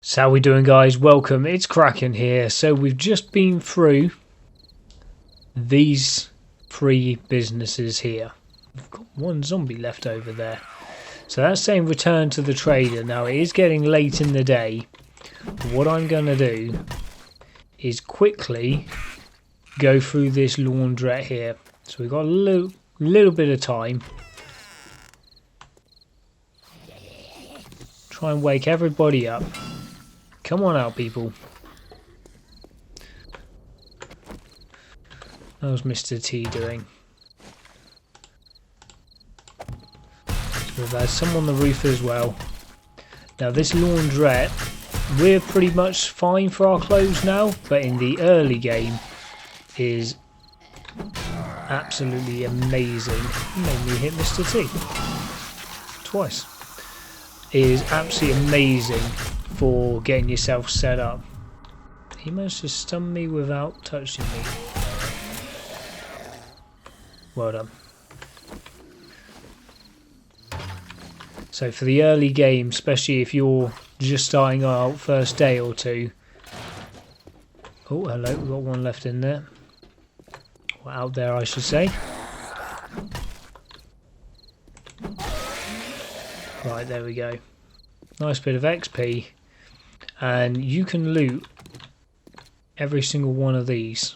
So how we doing, guys? Welcome, it's Kraken here. So we've just been through these 3 businesses here. We've got 1 zombie left over there. So that's saying return to the trader. Now it is getting late in the day. What I'm going to do is quickly go through this laundrette here. So we've got a little bit of time. Try and wake everybody up. Come on out, people. How's Mr. T doing? We've had some on the roof as well. Now this laundrette, we're pretty much fine for our clothes now, but in the early game is absolutely amazing. Made me hit Mr. T twice. It is absolutely amazing for getting yourself set up. He managed to stun me without touching me. Well done. So for the early game, especially if you're just starting out first day or 2. Oh, hello, we've got 1 left in there. Well, out there, I should say. Right, there we go. Nice bit of XP. And you can loot every single one of these,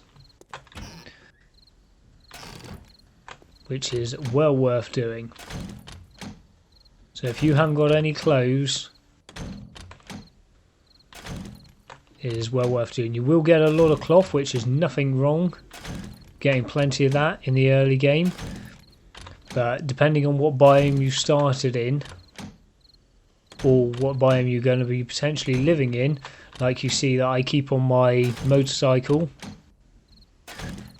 which is well worth doing. So if you haven't got any clothes, it is well worth doing. You will get a lot of cloth, which is nothing wrong, getting plenty of that in the early game, but depending on what biome you started in or what biome you're going to be potentially living in, like you see that I keep on my motorcycle,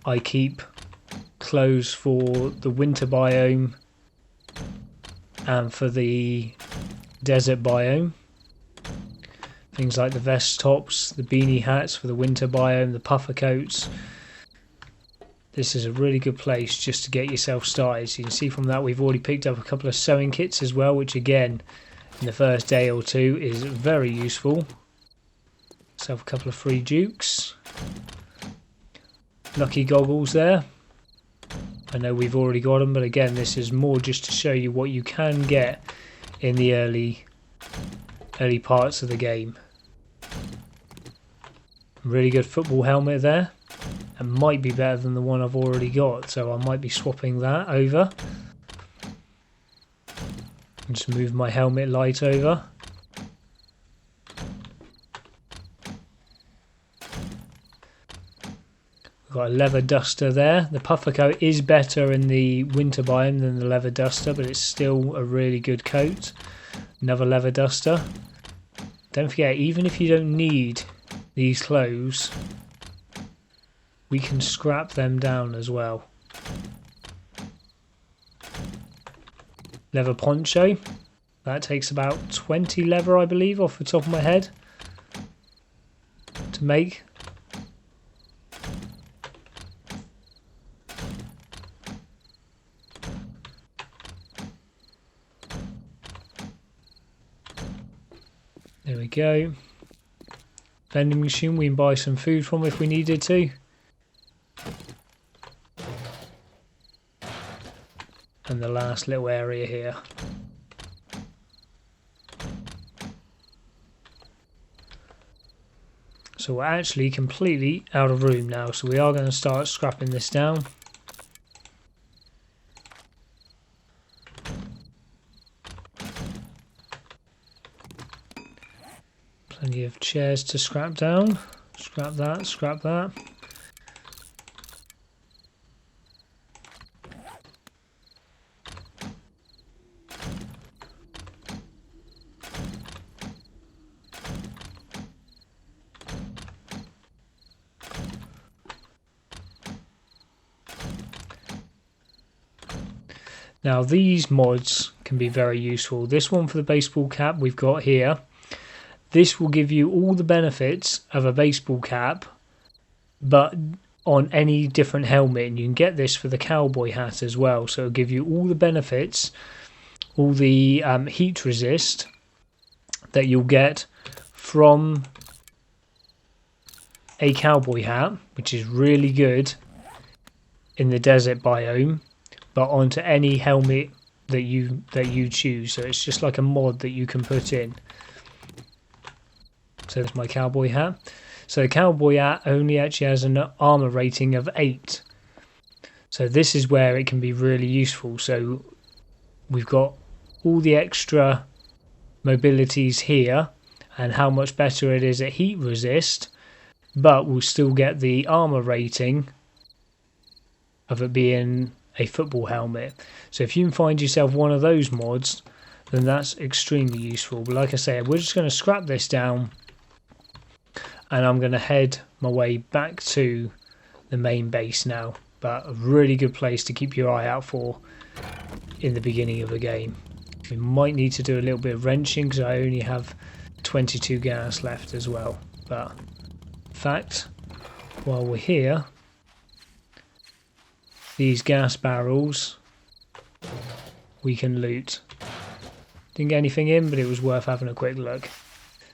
I keep clothes for the winter biome and for the desert biome. Things like the vest tops, the beanie hats for the winter biome, the puffer coats. This is a really good place just to get yourself started. So you can see from that we've already picked up a couple of sewing kits as well, which again in the first day or 2 is very useful. Let's have a couple of free dukes. Lucky goggles there. I know we've already got them, but again this is more just to show you what you can get in the early parts of the game. Really good football helmet there, and might be better than the one I've already got, so I might be swapping that over. Just move my helmet light over. We've got a leather duster there. The puffer coat is better in the winter biome than the leather duster, but it's still a really good coat. Another leather duster. Don't forget, even if you don't need these clothes, we can scrap them down as well. Leather poncho. That takes about 20 leather, I believe, off the top of my head to make. There we go. Vending machine we can buy some food from if we needed to. And the last little area here. So we're actually completely out of room now, so we are going to start scrapping this down. Plenty of chairs to scrap down. Scrap that, scrap that. Now these mods can be very useful. This one for the baseball cap we've got here. This will give you all the benefits of a baseball cap, but on any different helmet, and you can get this for the cowboy hat as well, so it'll give you all the benefits, all the heat resist that you'll get from a cowboy hat, which is really good in the desert biome, but onto any helmet that you choose. So it's just like a mod that you can put in. So that's my cowboy hat. So the cowboy hat only actually has an armor rating of 8. So this is where it can be really useful. So we've got all the extra mobilities here and how much better it is at heat resist, but we'll still get the armor rating of it being a football helmet. So if you can find yourself one of those mods, then that's extremely useful. But like I say, we're just going to scrap this down, and I'm going to head my way back to the main base now. But a really good place to keep your eye out for in the beginning of the game. We might need to do a little bit of wrenching because I only have 22 gas left as well. But in fact, while we're here, these gas barrels we can loot. Didn't get anything in, but it was worth having a quick look.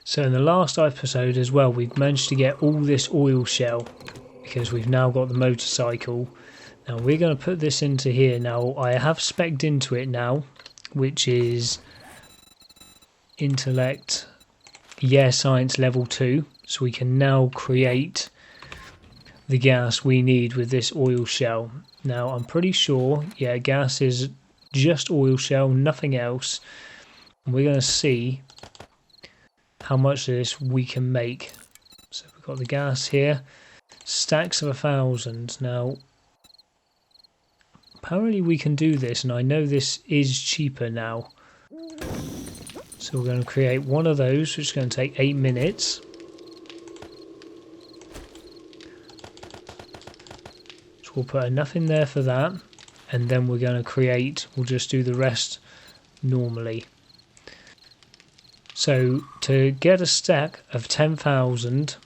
So in the last episode as well, we've managed to get all this oil shell because we've now got the motorcycle. Now we're going to put this into here. Now I have specced into it now, which is intellect, science level 2. So we can now create the gas we need with this oil shell. Now I'm pretty sure, gas is just oil shell, nothing else. And we're going to see how much of this we can make. So we've got the gas here, stacks of 1,000. Now apparently we can do this, and I know this is cheaper now. So we're going to create one of those, which is going to take 8 minutes. So we'll put enough in there for that, and then we're going to create, we'll just do the rest normally. So to get a stack of 10,000,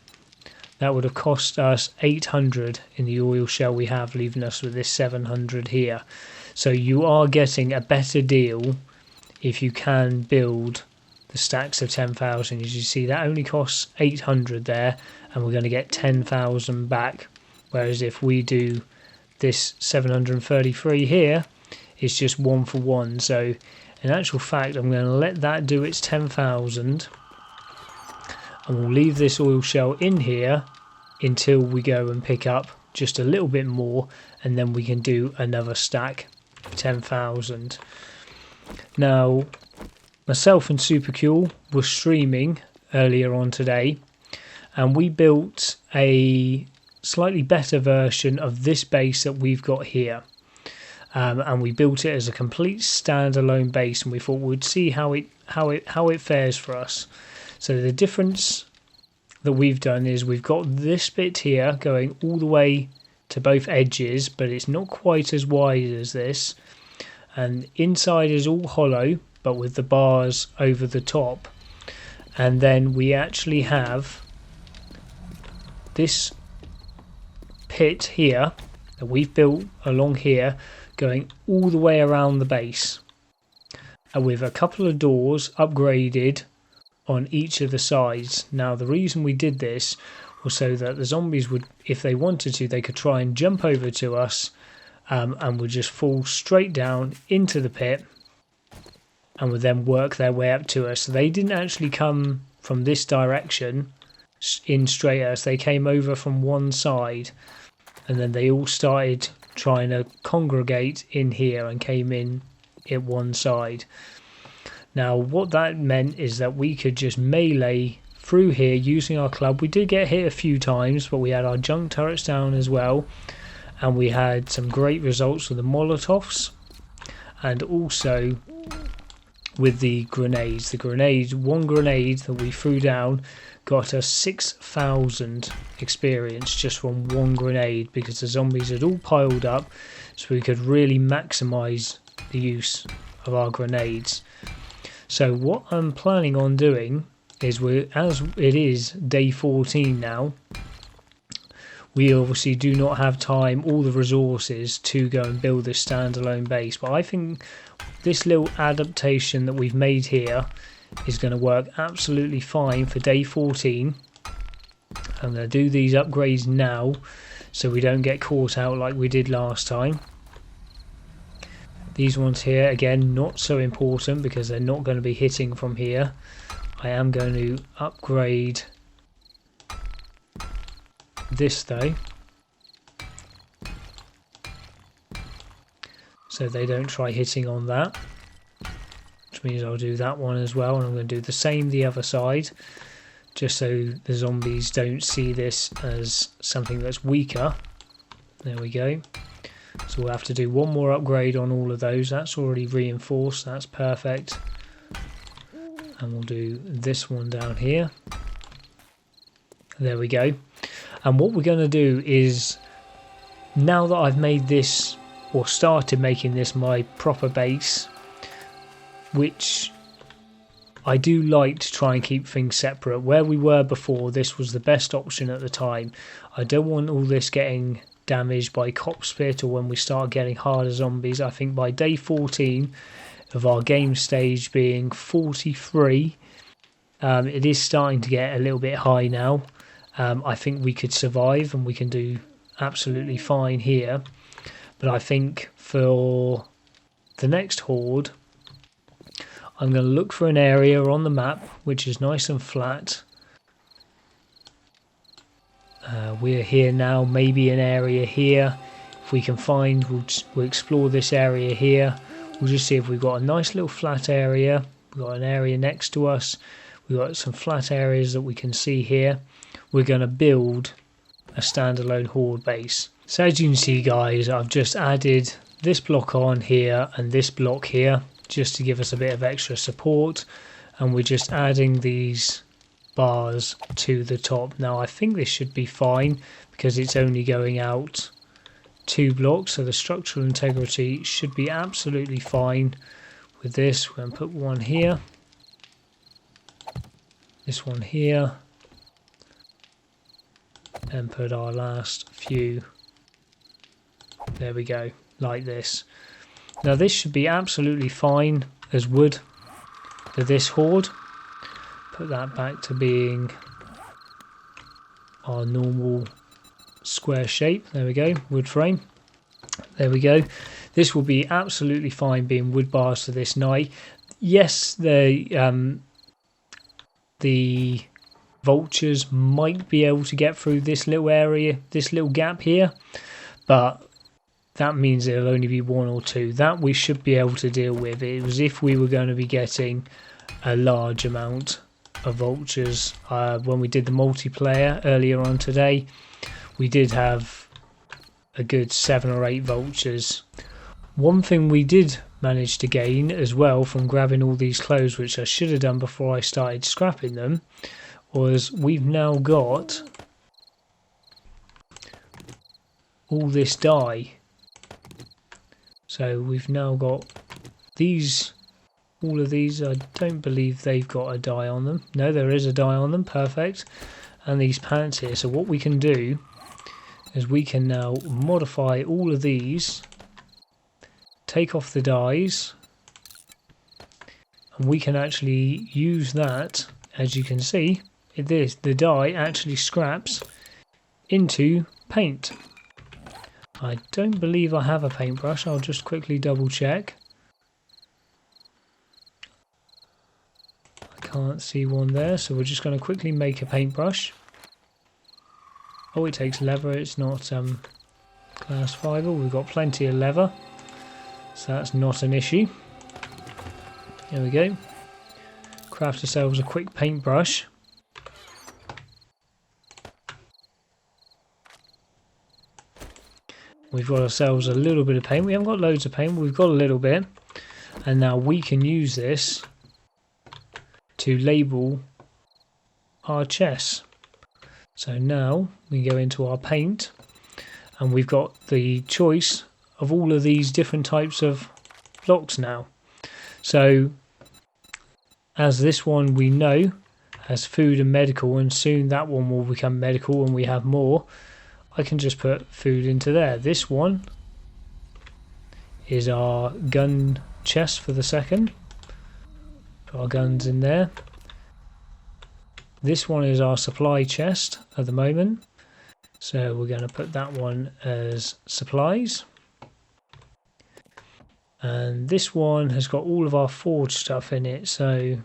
that would have cost us 800 in the oil shell we have, leaving us with this 700 here. So you are getting a better deal if you can build the stacks of 10,000. As you see, that only costs 800 there, and we're going to get 10,000 back. Whereas if we do this 733 here, it's just 1 for 1. So in actual fact, I'm going to let that do its 10,000, and we'll leave this oil shell in here until we go and pick up just a little bit more, and then we can do another stack of 10,000. Now, myself and Supercool were streaming earlier on today, and we built a slightly better version of this base that we've got here. And we built it as a complete standalone base, and we thought we'd see how it fares for us. So the difference that we've done is we've got this bit here going all the way to both edges, but it's not quite as wide as this, and inside is all hollow but with the bars over the top. And then we actually have this pit here that we've built along here going all the way around the base, and with a couple of doors upgraded on each of the sides. Now the reason we did this was so that the zombies would, if they wanted to, they could try and jump over to us and would just fall straight down into the pit and would then work their way up to us. So they didn't actually come from this direction in straight at us, they came over from one side, and then they all started trying to congregate in here and came in at one side. Now what that meant is that we could just melee through here using our club. We did get hit a few times, but we had our junk turrets down as well, and we had some great results with the Molotovs and also with the grenades. One grenade that we threw down got us 6,000 experience just from one grenade, because the zombies had all piled up, so we could really maximize the use of our grenades. So what I'm planning on doing is, as it is day 14 now, we obviously do not have time or the resources to go and build this standalone base. But I think this little adaptation that we've made here is going to work absolutely fine for day 14. I'm going to do these upgrades now so we don't get caught out like we did last time. These ones here, again, not so important because they're not going to be hitting from here. I am going to upgrade this though, so they don't try hitting on that, which means I'll do that one as well, and I'm going to do the same the other side, just so the zombies don't see this as something that's weaker. There we go. So we'll have to do one more upgrade on all of those. That's already reinforced, that's perfect. And we'll do this one down here. There we go. And what we're going to do is, now that I've made this, or started making this my proper base, which I do like to try and keep things separate. Where we were before, this was the best option at the time. I don't want all this getting damaged by cop spit or when we start getting harder zombies. I think by day 14 of our game stage being 43, it is starting to get a little bit high now. I think we could survive and we can do absolutely fine here. But I think for the next horde, I'm going to look for an area on the map which is nice and flat. We're here now, maybe an area here. If we can find, we'll explore this area here. We'll just see if we've got a nice little flat area. We've got an area next to us. We've got some flat areas that we can see here. We're going to build a standalone horde base. So as you can see guys, I've just added this block on here and this block here just to give us a bit of extra support, and we're just adding these bars to the top. Now I think this should be fine because it's only going out 2 blocks, so the structural integrity should be absolutely fine with this. We're going to put one here, this one here, and put our last few, there we go, like this. Now this should be absolutely fine as wood for this horde. Put that back to being our normal square shape. There we go, wood frame. There we go. This will be absolutely fine being wood bars for this night. Yes, the vultures might be able to get through this little area, this little gap here, but that means it'll only be 1 or 2. That we should be able to deal with. It was if we were going to be getting a large amount of vultures. When we did the multiplayer earlier on today, we did have a good 7 or 8 vultures. One thing we did manage to gain as well from grabbing all these clothes, which I should have done before I started scrapping them, was we've now got all this dye. So we've now got these, all of these. I don't believe they've got a dye on them. No, there is a dye on them, perfect. And these pants here. So what we can do is we can now modify all of these, take off the dyes, and we can actually use that. As you can see, the dye actually scraps into paint. I don't believe I have a paintbrush. I'll just quickly double check. I can't see one there, so we're just going to quickly make a paintbrush. Oh, it takes leather. It's not glass fibre. We've got plenty of leather, so that's not an issue. There we go. Craft ourselves a quick paintbrush. We've got ourselves a little bit of paint. We haven't got loads of paint, but we've got a little bit. And now we can use this to label our chests. So now we go into our paint, and we've got the choice of all of these different types of blocks now. So as this one we know has food and medical, and soon that one will become medical and we have more. I can just put food into there. This one is our gun chest for the second. Put our guns in there. This one is our supply chest at the moment. So we're going to put that one as supplies. And this one has got all of our forge stuff in it. So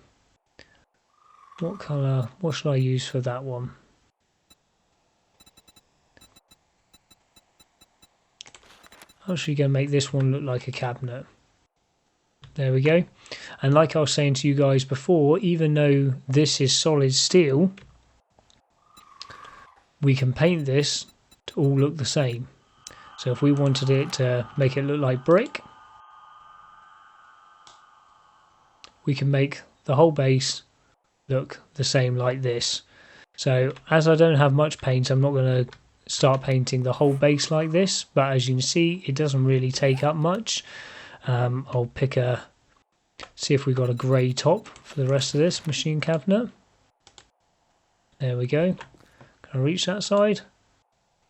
what colour, what should I use for that one? I'm actually going to make this one look like a cabinet. There we go. And like I was saying to you guys before, even though this is solid steel, we can paint this to all look the same. So if we wanted it to make it look like brick, we can make the whole base look the same like this. So as I don't have much paint, I'm not going to start painting the whole base like this, but as you can see, it doesn't really take up much. I'll pick see if we've got a grey top for the rest of this machine cabinet. There we go. Can I reach that side?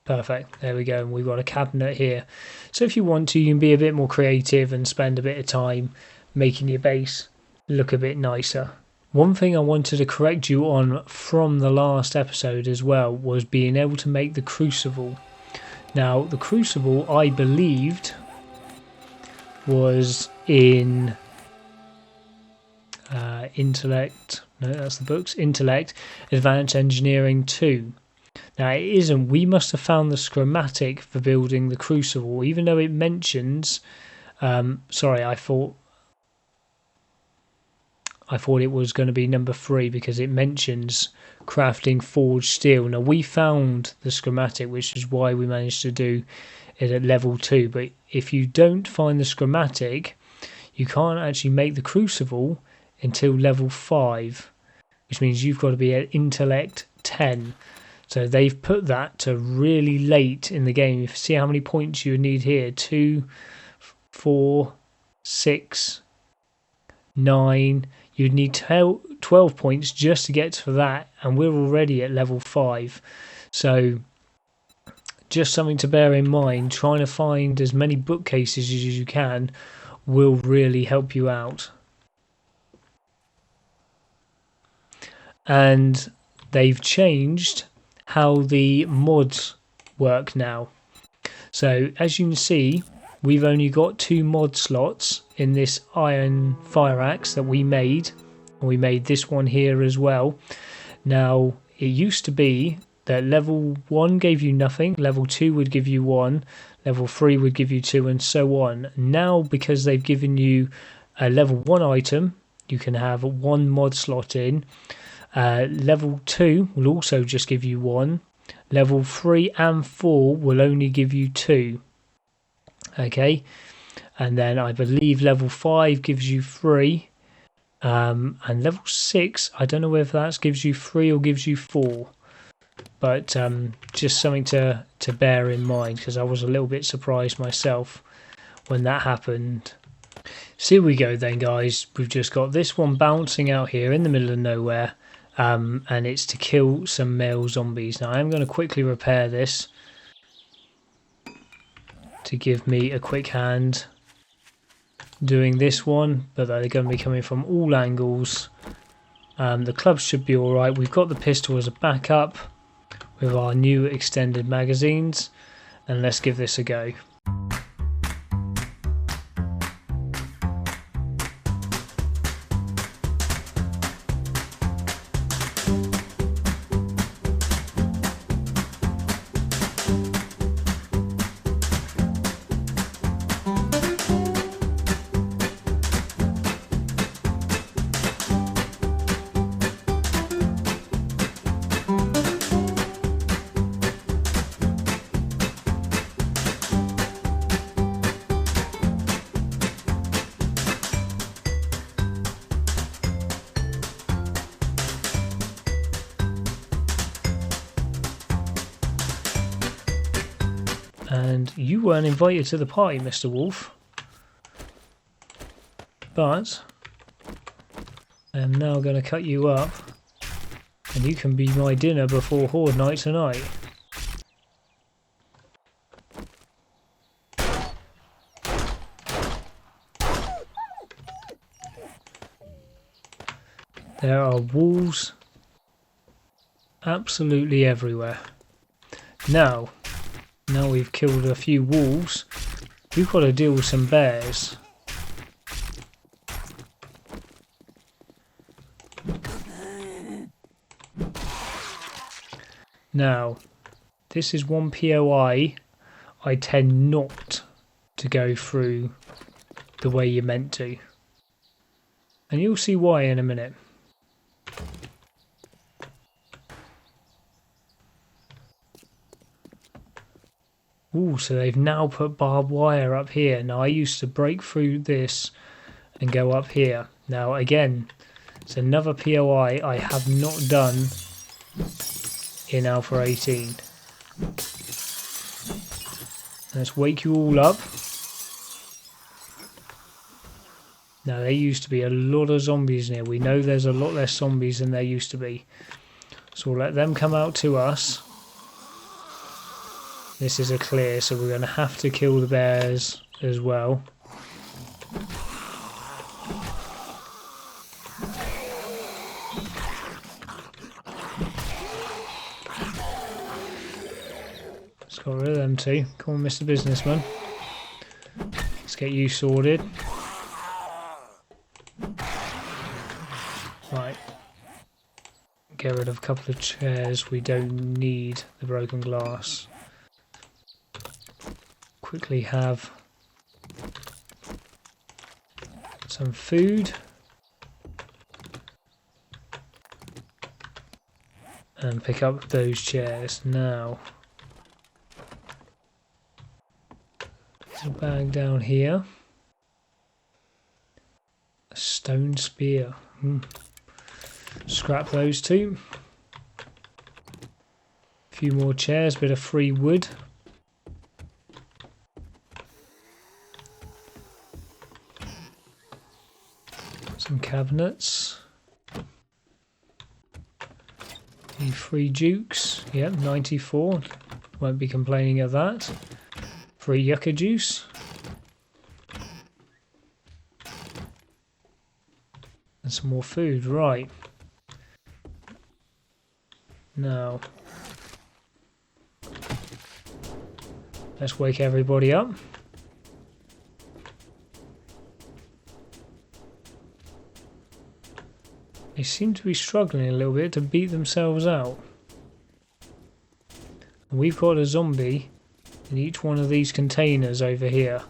Perfect. There we go. And we've got a cabinet here. So if you want to, you can be a bit more creative and spend a bit of time making your base look a bit nicer. One thing I wanted to correct you on from the last episode as well was being able to make the crucible. Now, the crucible, I believed, was in Intellect, no, that's the books, Intellect, Advanced Engineering 2. Now, it isn't. We must have found the schematic for building the crucible, even though it mentions, sorry, I thought it was going to be number 3 because it mentions crafting forged steel. Now we found the schematic, which is why we managed to do it at level 2. But if you don't find the schematic, you can't actually make the crucible until level 5, which means you've got to be at intellect 10. So they've put that to really late in the game. You see how many points you need here: 2, 4, 6, 9. You'd need 12 points just to get to that, and we're already at level 5. So just something to bear in mind. Trying to find as many bookcases as you can will really help you out. And they've changed how the mods work now. So as you can see, we've only got 2 mod slots in this iron fire axe that we made. And we made this one here as well. Now, it used to be that level 1 gave you nothing, level 2 would give you 1, level 3 would give you 2, and so on. Now, because they've given you a level 1 item, you can have 1 mod slot in. Level 2 will also just give you 1. Level 3 and 4 will only give you 2. Okay, and then I believe level 5 gives you 3, and level 6, I don't know whether that gives you 3 or gives you 4, but just something to bear in mind, because I was a little bit surprised myself when that happened. So here we go then, guys. We've just got this one bouncing out here in the middle of nowhere, and it's to kill some male zombies. Now I'm going to quickly repair this to give me a quick hand doing this one, but they're going to be coming from all angles. The clubs should be alright. We've got the pistol as a backup with our new extended magazines, and let's give this a go. And you weren't invited to the party, Mr. Wolf. But I am now going to cut you up, and you can be my dinner before Horde night tonight. There are wolves absolutely everywhere. Now we've killed a few wolves, we've got to deal with some bears. Now, this is one POI I tend not to go through the way you're meant to. And you'll see why in a minute. Ooh, so they've now put barbed wire up here. Now I used to break through this and go up here. Now again, it's another POI I have not done in Alpha 18. Let's wake you all up. Now there used to be a lot of zombies in here. We know there's a lot less zombies than there used to be. So we'll let them come out to us. This is a clear, so we're going to have to kill the bears as well. Let's get rid of them too. Come on, Mr. Businessman. Let's get you sorted. Right. Get rid of a couple of chairs. We don't need the broken glass. Quickly have some food and pick up those chairs. Now there's a bag down here, a stone spear. Scrap those two. A few more chairs, bit of free wood. Some cabinets. Need 3 jukes. Yep, 94. Won't be complaining of that. 3 yucca juice. And some more food. Right. Now, let's wake everybody up. They seem to be struggling a little bit to beat themselves out. We've got a zombie in each one of these containers over here.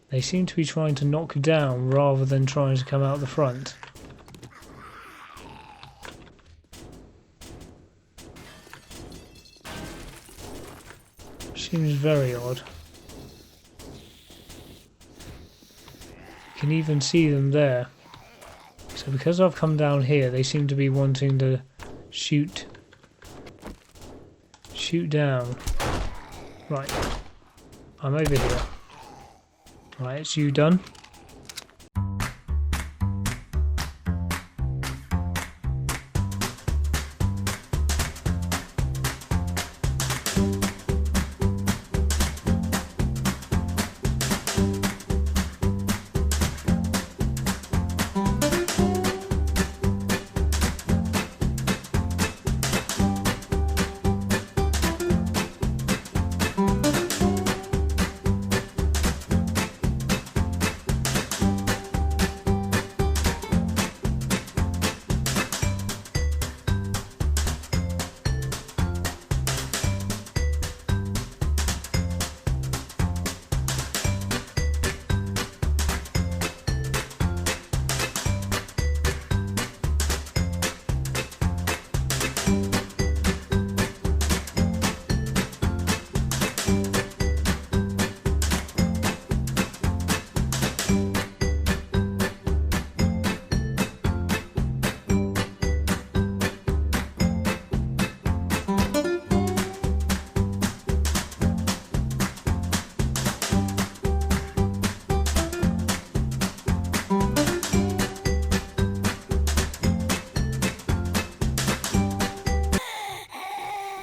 They seem to be trying to knock down rather than trying to come out the front. Seems very odd. You can even see them there. So because I've come down here, they seem to be wanting to shoot down. Right, I'm over here. Right, it's you done.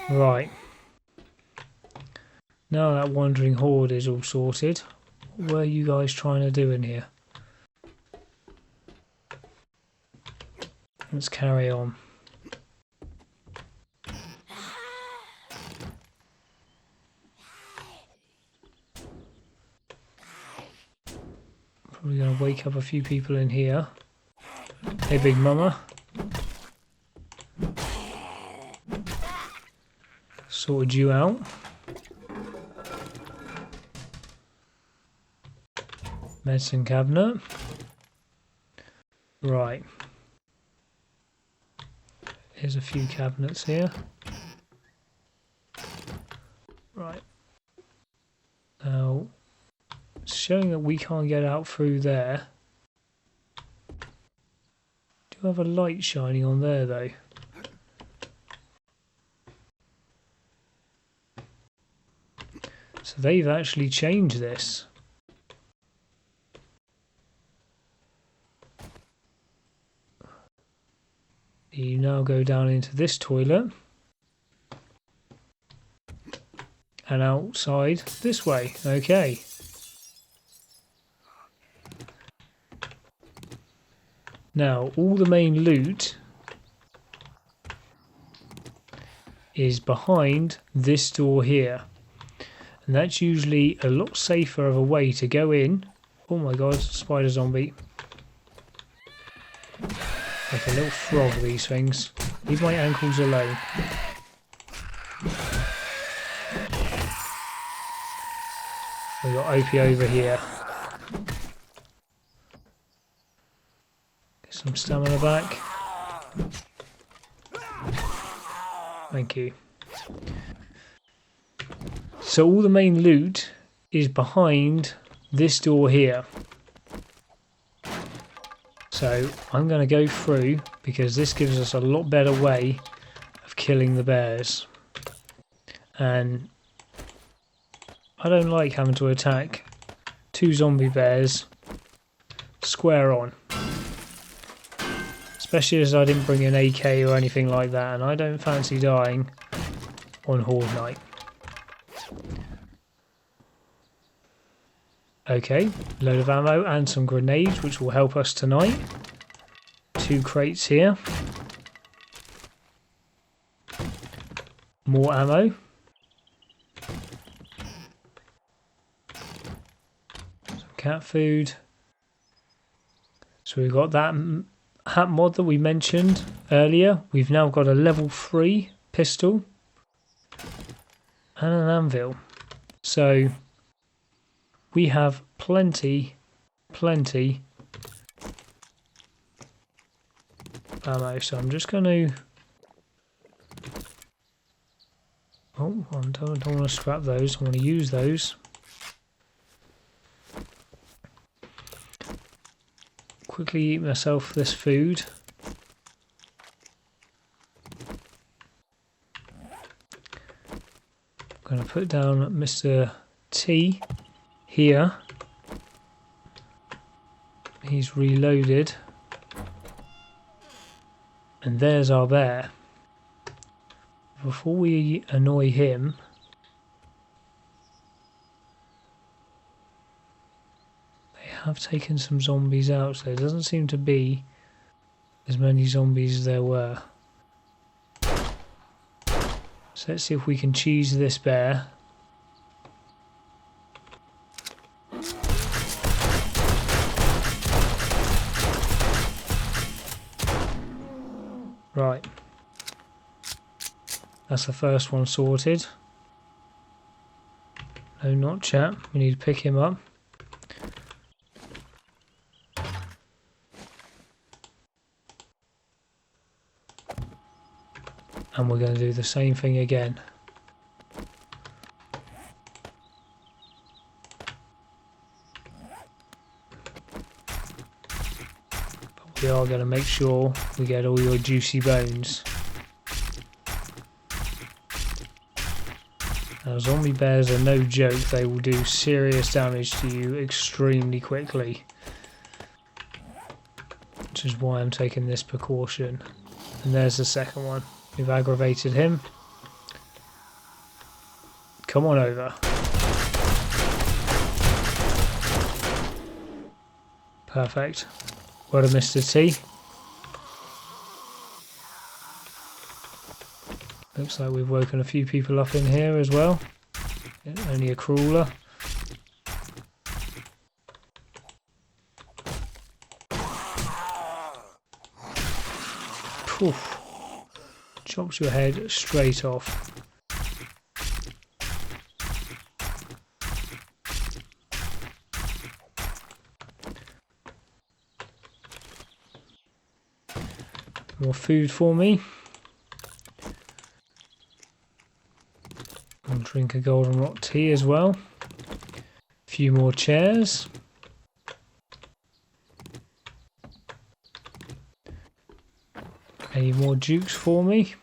Right. Now that wandering horde is all sorted, what were you guys trying to do in here? Let's carry on. Probably going to wake up a few people in here. Hey, Big Mama. Sorted you out. Medicine cabinet. Right. Here's a few cabinets here. Right. Now, it's showing that we can't get out through there. Do have a light shining on there though. So they've actually changed this. You now go down into this toilet and outside this way. Okay. Now all the main loot is behind this door here, and that's usually a lot safer of a way to go in. Oh my god, spider zombie. Like a little frog, these things. Leave my ankles alone. We got OP over here. Get some stamina back. Thank you. So all the main loot is behind this door here. So I'm going to go through because this gives us a lot better way of killing the bears. And I don't like having to attack 2 zombie bears square on. Especially as I didn't bring an AK or anything like that, and I don't fancy dying on Horde night. Okay, load of ammo and some grenades, which will help us tonight. 2 crates here. More ammo. Some cat food. So we've got that hat mod that we mentioned earlier. We've now got a level 3 pistol and an anvil. So we have plenty ammo. So I'm just going to... Oh, I don't want to scrap those. I want to use those. Quickly eat myself this food. I'm going to put down Mr. T here. He's reloaded. And there's our bear. Before we annoy him, they have taken some zombies out, so there doesn't seem to be as many zombies as there were. So let's see if we can cheese this bear. Right. That's the first one sorted. No, not chat. We need to pick him up. And we're going to do the same thing again. But we are going to make sure we get all your juicy bones. Now, zombie bears are no joke. They will do serious damage to you extremely quickly. Which is why I'm taking this precaution. And there's the second one. We've aggravated him. Come on over. Perfect. Well done, Mr. T. Looks like we've woken a few people up in here as well. Only a crawler. Poof. Chops your head straight off. More food for me. I'll drink a golden rock tea as well. A few more chairs. Any more jukes for me?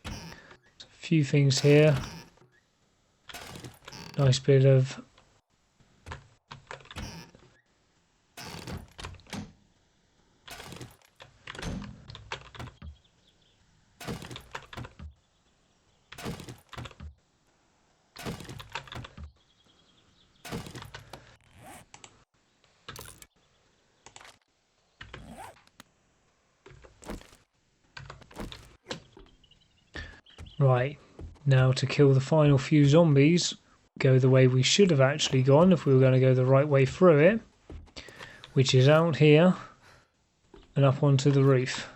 A few things here. Nice bit of right, now to kill the final few zombies, go the way we should have actually gone if we were going to go the right way through it, which is out here and up onto the roof.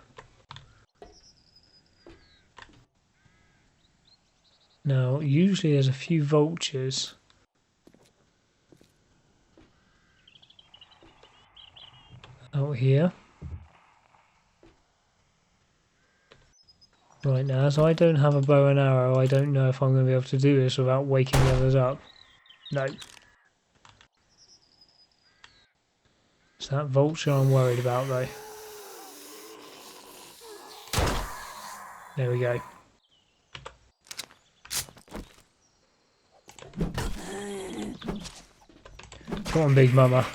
Now, usually there's a few vultures. Out here. Right now, as I don't have a bow and arrow, I don't know if I'm going to be able to do this without waking the others up. No. It's that vulture I'm worried about though. There we go. Come on, Big Mama.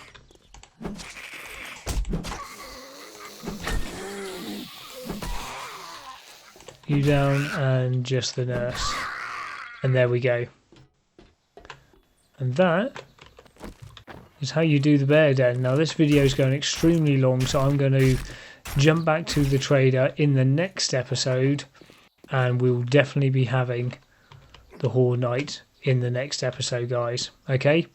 You down and just the nurse. And there we go. And that is how you do the bear den. Now this video is going extremely long, so I'm going to jump back to the trader in the next episode, and we'll definitely be having the Horde night in the next episode, guys. Okay?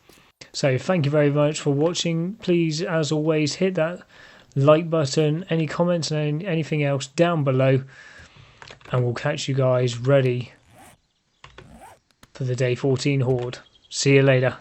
So thank you very much for watching. Please, as always, hit that like button, any comments and anything else down below. And we'll catch you guys ready for the day 14 Horde. See you later.